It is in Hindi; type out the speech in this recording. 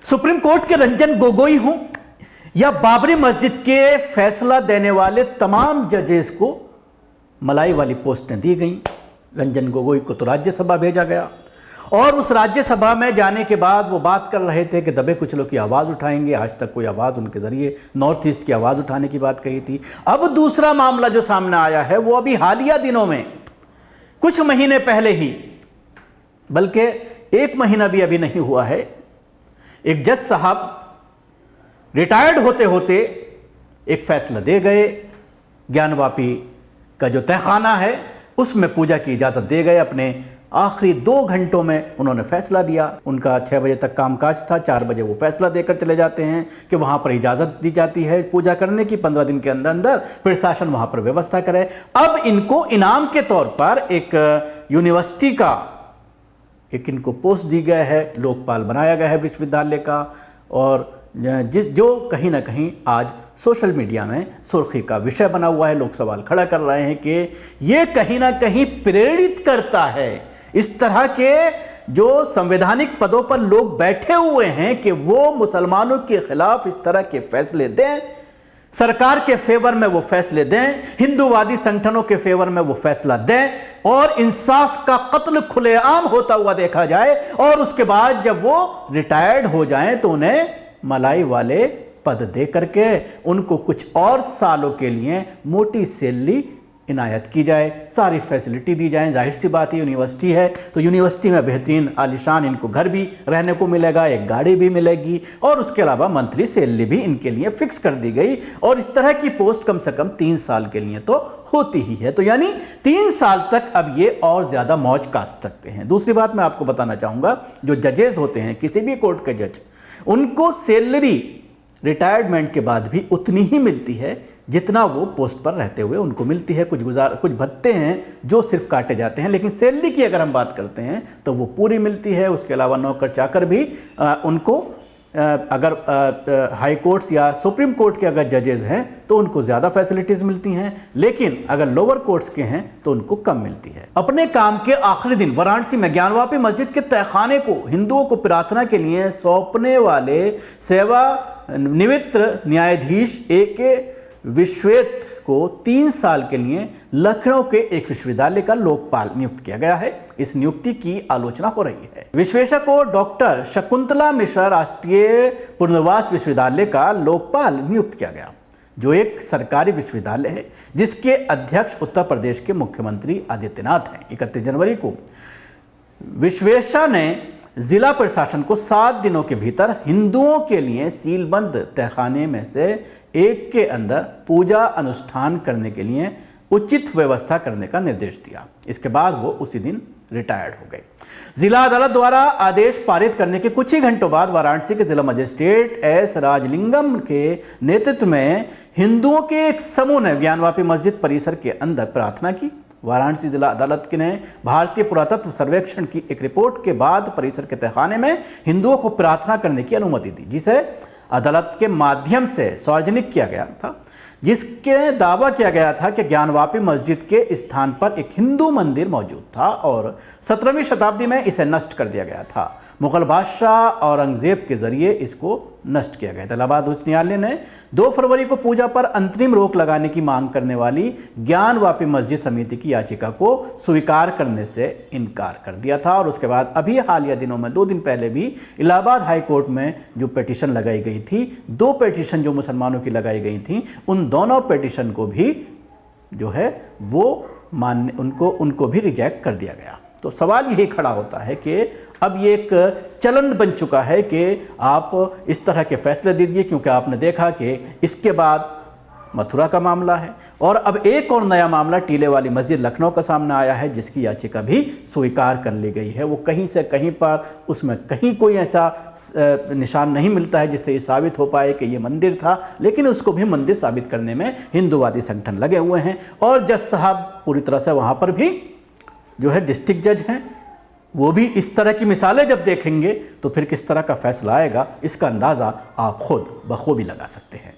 सुप्रीम कोर्ट के रंजन गोगोई हों या बाबरी मस्जिद के फैसला देने वाले तमाम जजेस को मलाई वाली पोस्टें दी गई। रंजन गोगोई को तो राज्यसभा भेजा गया और उस राज्यसभा में जाने के बाद वो बात कर रहे थे कि दबे कुचलों की आवाज़ उठाएंगे। आज तक कोई आवाज़ उनके ज़रिए नॉर्थ ईस्ट की आवाज़ उठाने की बात कही थी। अब दूसरा मामला जो सामने आया है वो अभी हालिया दिनों में, कुछ महीने पहले ही, बल्कि एक महीना भी अभी नहीं हुआ है, एक जज साहब रिटायर्ड होते होते एक फैसला दे गए। ज्ञानवापी का जो तहखाना है उसमें पूजा की इजाज़त दे गए। अपने आखिरी 2 घंटों में उन्होंने फैसला दिया। उनका 6 बजे तक कामकाज था, 4 बजे वो फैसला देकर चले जाते हैं कि वहाँ पर इजाज़त दी जाती है पूजा करने की। 15 दिन के अंदर अंदर प्रशासन वहाँ पर व्यवस्था करे। अब इनको इनाम के तौर पर एक यूनिवर्सिटी का एक इनको पोस्ट दी गया है, लोकपाल बनाया गया है विश्वविद्यालय का, और जो कहीं ना कहीं आज सोशल मीडिया में सुर्खी का विषय बना हुआ है। लोग सवाल खड़ा कर रहे हैं कि ये कहीं ना कहीं प्रेरित करता है इस तरह के जो संवैधानिक पदों पर लोग बैठे हुए हैं कि वो मुसलमानों के खिलाफ इस तरह के फैसले दें, सरकार के फेवर में वो फैसले दें, हिंदूवादी संगठनों के फेवर में वो फैसला दें, और इंसाफ का कत्ल खुलेआम होता हुआ देखा जाए, और उसके बाद जब वो रिटायर्ड हो जाएं तो उन्हें मलाई वाले पद दे करके उनको कुछ और सालों के लिए मोटी सैलरी इनायत की जाए, सारी फैसिलिटी दी जाए। जाहिर सी बात है यूनिवर्सिटी है तो यूनिवर्सिटी में बेहतरीन आलिशान इनको घर भी रहने को मिलेगा, एक गाड़ी भी मिलेगी, और उसके अलावा मंथली सैलरी भी इनके लिए फिक्स कर दी गई। और इस तरह की पोस्ट कम से कम 3 साल के लिए तो होती ही है, तो यानी 3 साल तक अब ये और ज़्यादा मौज काट सकते हैं। दूसरी बात मैं आपको बताना चाहूँगा, जो जजेस होते हैं किसी भी कोर्ट के जज, उनको सैलरी रिटायरमेंट के बाद भी उतनी ही मिलती है जितना वो पोस्ट पर रहते हुए उनको मिलती है। कुछ भत्ते हैं जो सिर्फ काटे जाते हैं, लेकिन सैलरी की अगर हम बात करते हैं तो वो पूरी मिलती है। उसके अलावा नौकर चाकर भी उनको अगर हाई कोर्ट्स या सुप्रीम कोर्ट के अगर जजेस हैं तो उनको ज़्यादा फैसिलिटीज़ मिलती हैं, लेकिन अगर लोअर कोर्ट्स के हैं तो उनको कम मिलती है। अपने काम के आखिरी दिन वाराणसी में ज्ञानवापी मस्जिद के तहखाने को हिंदुओं को प्रार्थना के लिए सौंपने वाले सेवानिवृत्त न्यायाधीश A.K. विश्वेत को 3 साल के लिए लखनऊ के एक विश्वविद्यालय का लोकपाल नियुक्त किया गया है। इस नियुक्ति की आलोचना हो रही है। विश्वेशा को डॉक्टर शकुंतला मिश्रा राष्ट्रीय पुनर्वास विश्वविद्यालय का लोकपाल नियुक्त किया गया, जो एक सरकारी विश्वविद्यालय है जिसके अध्यक्ष उत्तर प्रदेश के मुख्यमंत्री आदित्यनाथ हैं। 31 जनवरी को विश्वेशा ने जिला प्रशासन को 7 दिनों के भीतर हिंदुओं के लिए सीलबंद तहखाने में से एक के अंदर पूजा अनुष्ठान करने के लिए उचित व्यवस्था करने का निर्देश दिया। इसके बाद वो उसी दिन रिटायर्ड हो गए। जिला अदालत द्वारा आदेश पारित करने के कुछ ही घंटों बाद वाराणसी के जिला मजिस्ट्रेट S. राजलिंगम के नेतृत्व में हिंदुओं के एक समूह ने ज्ञानवापी मस्जिद परिसर के अंदर प्रार्थना की। वाराणसी जिला अदालत ने भारतीय पुरातत्व सर्वेक्षण की एक रिपोर्ट के बाद परिसर के तहखाने में हिंदुओं को प्रार्थना करने की अनुमति दी, जिसे अदालत के माध्यम से सार्वजनिक किया गया था, जिसके दावा किया गया था कि ज्ञानवापी मस्जिद के स्थान पर एक हिंदू मंदिर मौजूद था और 17वीं शताब्दी में इसे नष्ट कर दिया गया था। मुगल बादशाह औरंगजेब के जरिए इसको नष्ट किया गया था। इलाहाबाद उच्च न्यायालय ने 2 फरवरी को पूजा पर अंतरिम रोक लगाने की मांग करने वाली ज्ञानवापी मस्जिद समिति की याचिका को स्वीकार करने से इनकार कर दिया था। और उसके बाद अभी हालिया दिनों में 2 दिन पहले भी इलाहाबाद हाई कोर्ट में जो पिटीशन लगाई गई थी, 2 पिटीशन जो मुसलमानों की लगाई गई थी, उन दोनों पिटीशन को भी जो है वो उनको भी रिजेक्ट कर दिया गया। तो सवाल यही खड़ा होता है कि अब ये एक चलन बन चुका है कि आप इस तरह के फैसले दीजिए, क्योंकि आपने देखा कि इसके बाद मथुरा का मामला है और अब एक और नया मामला टीले वाली मस्जिद लखनऊ का सामने आया है, जिसकी याचिका भी स्वीकार कर ली गई है। वो कहीं से कहीं पर उसमें कहीं कोई ऐसा निशान नहीं मिलता है जिससे ये साबित हो पाए कि ये मंदिर था, लेकिन उसको भी मंदिर साबित करने में हिंदूवादी संगठन लगे हुए हैं। और जज साहब पूरी तरह से वहाँ पर भी जो है डिस्ट्रिक्ट जज हैं, वो भी इस तरह की मिसालें जब देखेंगे तो फिर किस तरह का फैसला आएगा, इसका अंदाज़ा आप खुद बखूबी लगा सकते हैं।